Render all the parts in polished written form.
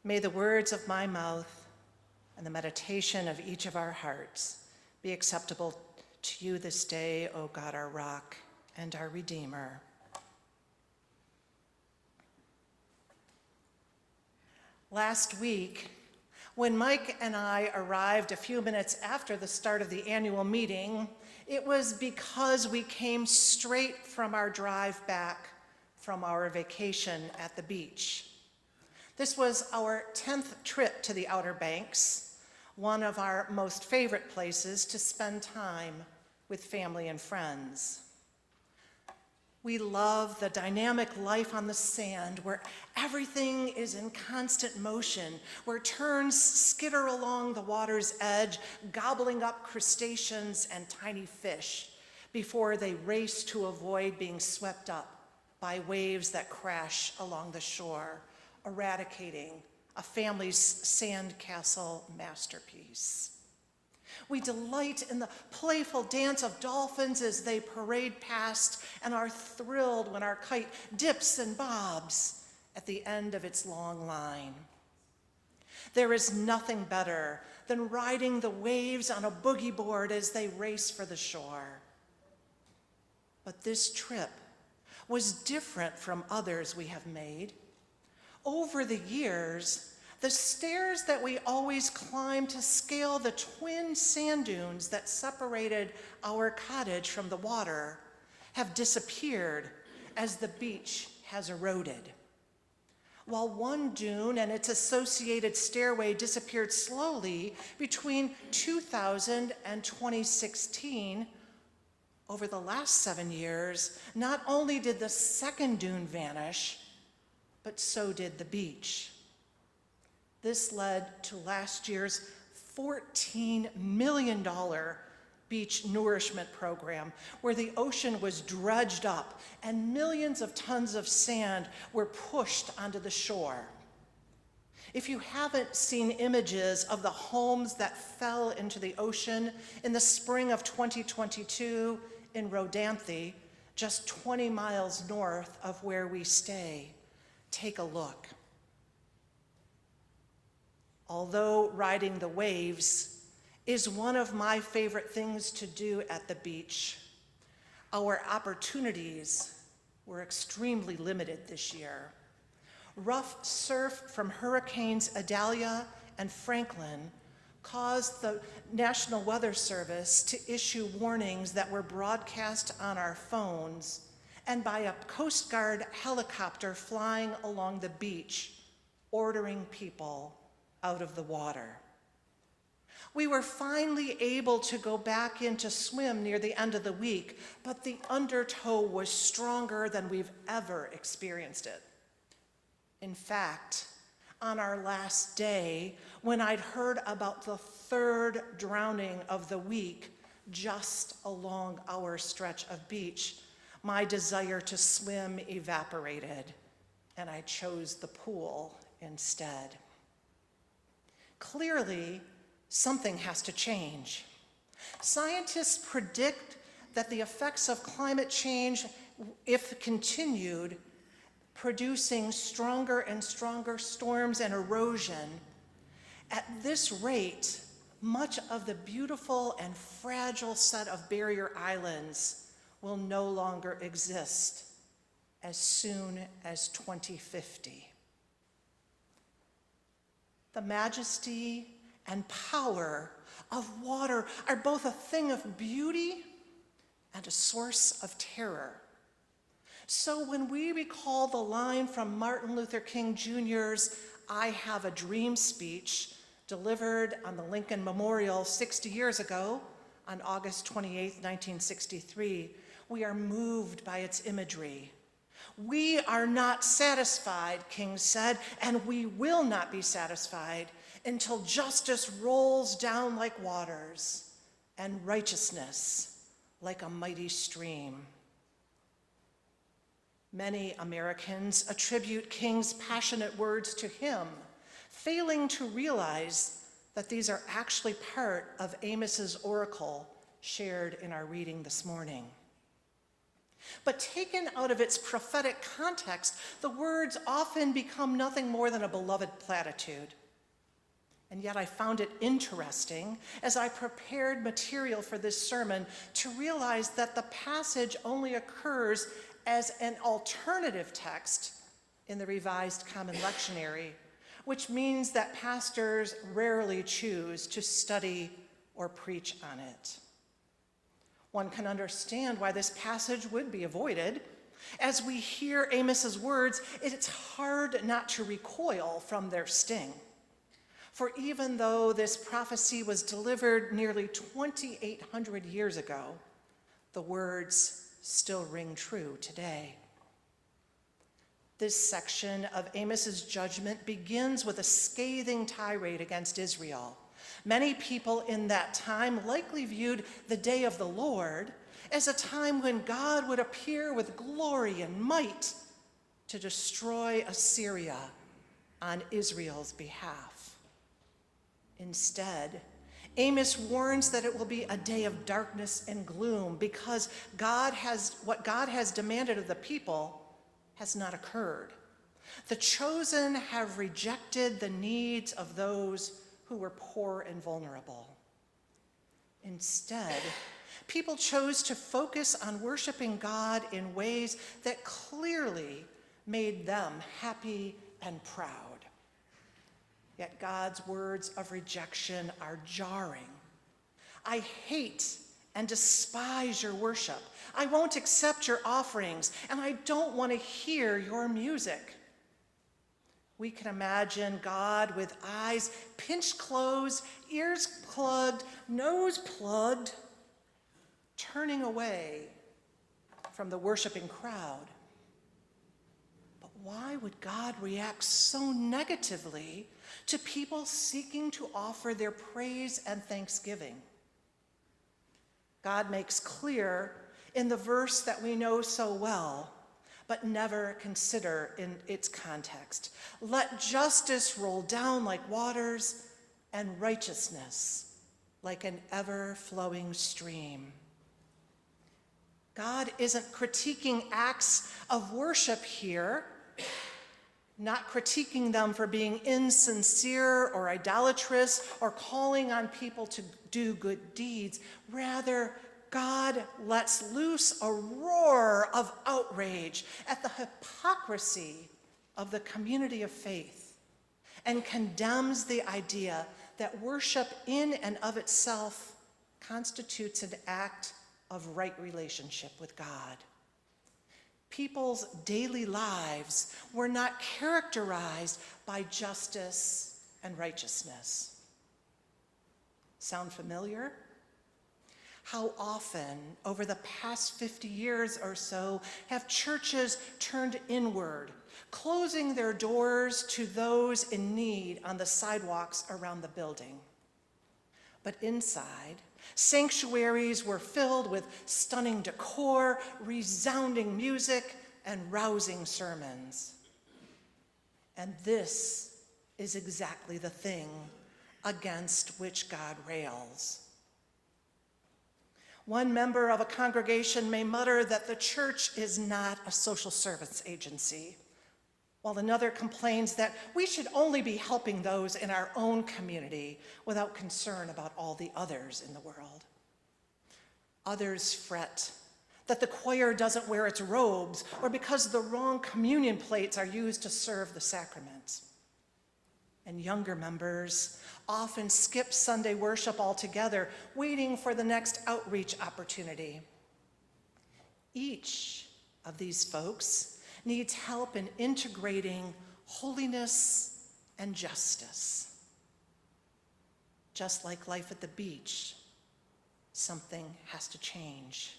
May the words of my mouth and the meditation of each of our hearts be acceptable to you this day, O God, our rock and our Redeemer. Last week, when Mike and I arrived a few minutes after the start of the annual meeting, it was because we came straight from our drive back from our vacation at the beach. This was our 10th trip to the Outer Banks, one of our most favorite places to spend time with family and friends. We love the dynamic life on the sand where everything is in constant motion, where terns skitter along the water's edge, gobbling up crustaceans and tiny fish before they race to avoid being swept up by waves that crash along the shore, eradicating a family's sandcastle masterpiece. We delight in the playful dance of dolphins as they parade past and are thrilled when our kite dips and bobs at the end of its long line. There is nothing better than riding the waves on a boogie board as they race for the shore. But this trip was different from others we have made. Over the years, the stairs that we always climbed to scale the twin sand dunes that separated our cottage from the water have disappeared as the beach has eroded. While one dune and its associated stairway disappeared slowly between 2000 and 2016, over the last 7 years, not only did the second dune vanish, but so did the beach. This led to last year's $14 million beach nourishment program, where the ocean was dredged up and millions of tons of sand were pushed onto the shore. If you haven't seen images of the homes that fell into the ocean in the spring of 2022 in Rodanthe, just 20 miles north of where we stay, take a look. Although riding the waves is one of my favorite things to do at the beach, our opportunities were extremely limited this year. Rough surf from Hurricanes Idalia and Franklin caused the National Weather Service to issue warnings that were broadcast on our phones and by a Coast Guard helicopter flying along the beach, ordering people out of the water. We were finally able to go back in to swim near the end of the week, but the undertow was stronger than we've ever experienced it. In fact, on our last day, when I'd heard about the third drowning of the week just along our stretch of beach, my desire to swim evaporated, and I chose the pool instead. Clearly, something has to change. Scientists predict that the effects of climate change, if continued, producing stronger and stronger storms and erosion. At this rate, much of the beautiful and fragile set of barrier islands will no longer exist as soon as 2050. The majesty and power of water are both a thing of beauty and a source of terror. So when we recall the line from Martin Luther King Jr.'s "I Have a Dream" speech delivered on the Lincoln Memorial 60 years ago, on August 28, 1963, we are moved by its imagery. We are not satisfied, King said, and we will not be satisfied until justice rolls down like waters and righteousness like a mighty stream. Many Americans attribute King's passionate words to him, failing to realize that these are actually part of Amos's oracle shared in our reading this morning. But taken out of its prophetic context, the words often become nothing more than a beloved platitude. And yet I found it interesting as I prepared material for this sermon to realize that the passage only occurs as an alternative text in the Revised Common Lectionary, which means that pastors rarely choose to study or preach on it. One can understand why this passage would be avoided. As we hear Amos's words, it's hard not to recoil from their sting. For even though this prophecy was delivered nearly 2,800 years ago, the words still ring true today. This section of Amos's judgment begins with a scathing tirade against Israel. Many people in that time likely viewed the day of the Lord as a time when God would appear with glory and might to destroy Assyria on Israel's behalf. Instead, Amos warns that it will be a day of darkness and gloom because what God has demanded of the people has not occurred. The chosen have rejected the needs of those who were poor and vulnerable. Instead, people chose to focus on worshiping God in ways that clearly made them happy and proud. Yet God's words of rejection are jarring. I hate and despise your worship. I won't accept your offerings, and I don't want to hear your music. We can imagine God with eyes pinched closed, ears plugged, nose plugged, turning away from the worshiping crowd. But why would God react so negatively to people seeking to offer their praise and thanksgiving? God makes clear in the verse that we know so well, but never consider in its context. Let justice roll down like waters and righteousness like an ever-flowing stream. God isn't critiquing acts of worship here, not critiquing them for being insincere or idolatrous or calling on people to do good deeds. Rather, God lets loose a roar of outrage at the hypocrisy of the community of faith and condemns the idea that worship in and of itself constitutes an act of right relationship with God. People's daily lives were not characterized by justice and righteousness. Sound familiar? How often, over the past 50 years or so, have churches turned inward, closing their doors to those in need on the sidewalks around the building? But inside, sanctuaries were filled with stunning decor, resounding music, and rousing sermons. And this is exactly the thing against which God rails. One member of a congregation may mutter that the church is not a social service agency, while another complains that we should only be helping those in our own community without concern about all the others in the world. Others fret that the choir doesn't wear its robes or because the wrong communion plates are used to serve the sacraments. And younger members often skip Sunday worship altogether, waiting for the next outreach opportunity. Each of these folks needs help in integrating holiness and justice. Just like life at the beach, something has to change.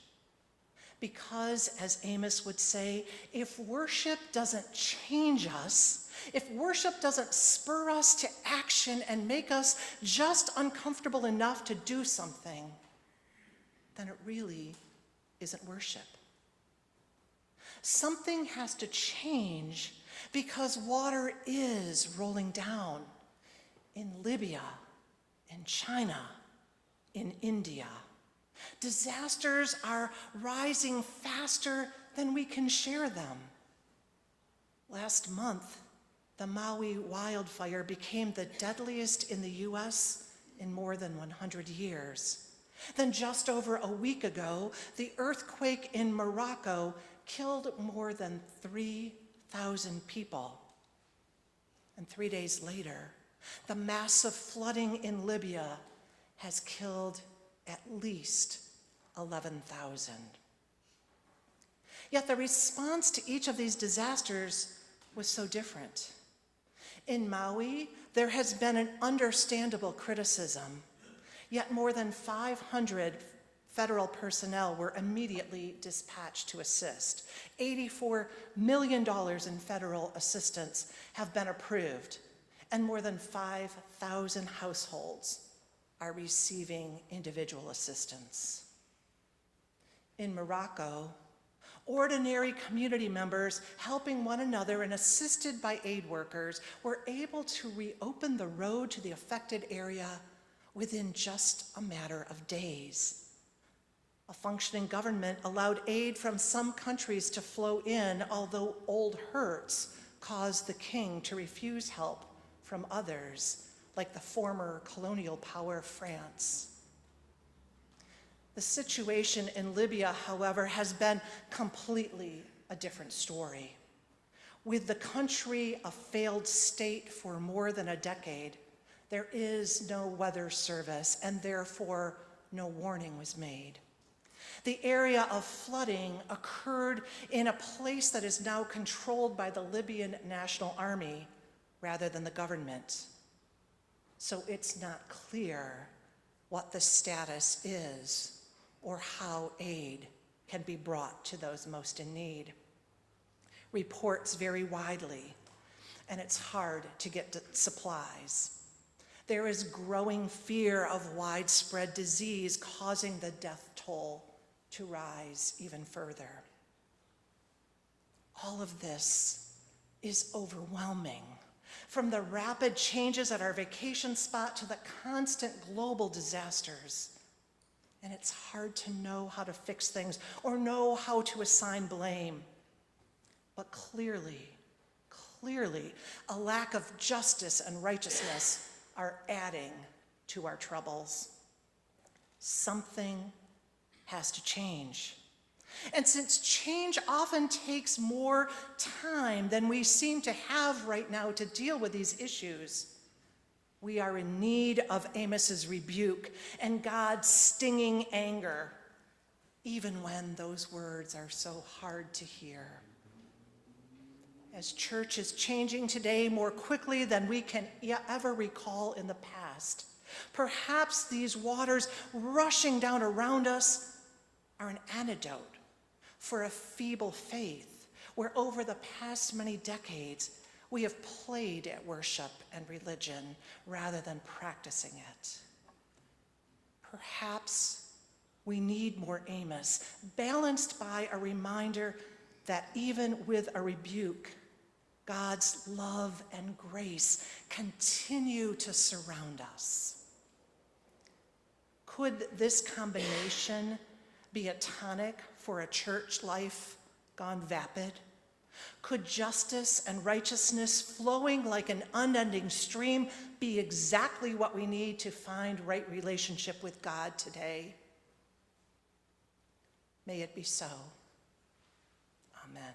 Because, as Amos would say, if worship doesn't change us, if worship doesn't spur us to action and make us just uncomfortable enough to do something, then it really isn't worship. Something has to change because water is rolling down in Libya, in China, in India. Disasters are rising faster than we can share them. Last month, the Maui wildfire became the deadliest in the U.S. in more than 100 years. Then just over a week ago, the earthquake in Morocco killed more than 3,000 people. And 3 days later, the massive flooding in Libya has killed at least 11,000. Yet the response to each of these disasters was so different. In Maui, there has been an understandable criticism, yet more than 500 federal personnel were immediately dispatched to assist. $84 million in federal assistance have been approved, and more than 5,000 households are receiving individual assistance. In Morocco, ordinary community members helping one another and assisted by aid workers were able to reopen the road to the affected area within just a matter of days. A functioning government allowed aid from some countries to flow in, although old hurts caused the king to refuse help from others, like the former colonial power France. The situation in Libya, however, has been completely a different story. With the country a failed state for more than a decade, there is no weather service, and therefore no warning was made. The area of flooding occurred in a place that is now controlled by the Libyan National Army rather than the government. So it's not clear what the status is or how aid can be brought to those most in need. Reports vary widely, and it's hard to get supplies. There is growing fear of widespread disease causing the death toll to rise even further. All of this is overwhelming, from the rapid changes at our vacation spot to the constant global disasters. And it's hard to know how to fix things or know how to assign blame. But clearly, a lack of justice and righteousness are adding to our troubles. Something has to change. And since change often takes more time than we seem to have right now to deal with these issues, we are in need of Amos's rebuke and God's stinging anger, even when those words are so hard to hear. As church is changing today more quickly than we can ever recall in the past, perhaps these waters rushing down around us are an antidote for a feeble faith where over the past many decades we have played at worship and religion rather than practicing it. Perhaps we need more Amos, balanced by a reminder that even with a rebuke, God's love and grace continue to surround us. Could this combination be a tonic for a church life gone vapid? Could justice and righteousness flowing like an unending stream be exactly what we need to find right relationship with God today? May it be so. Amen.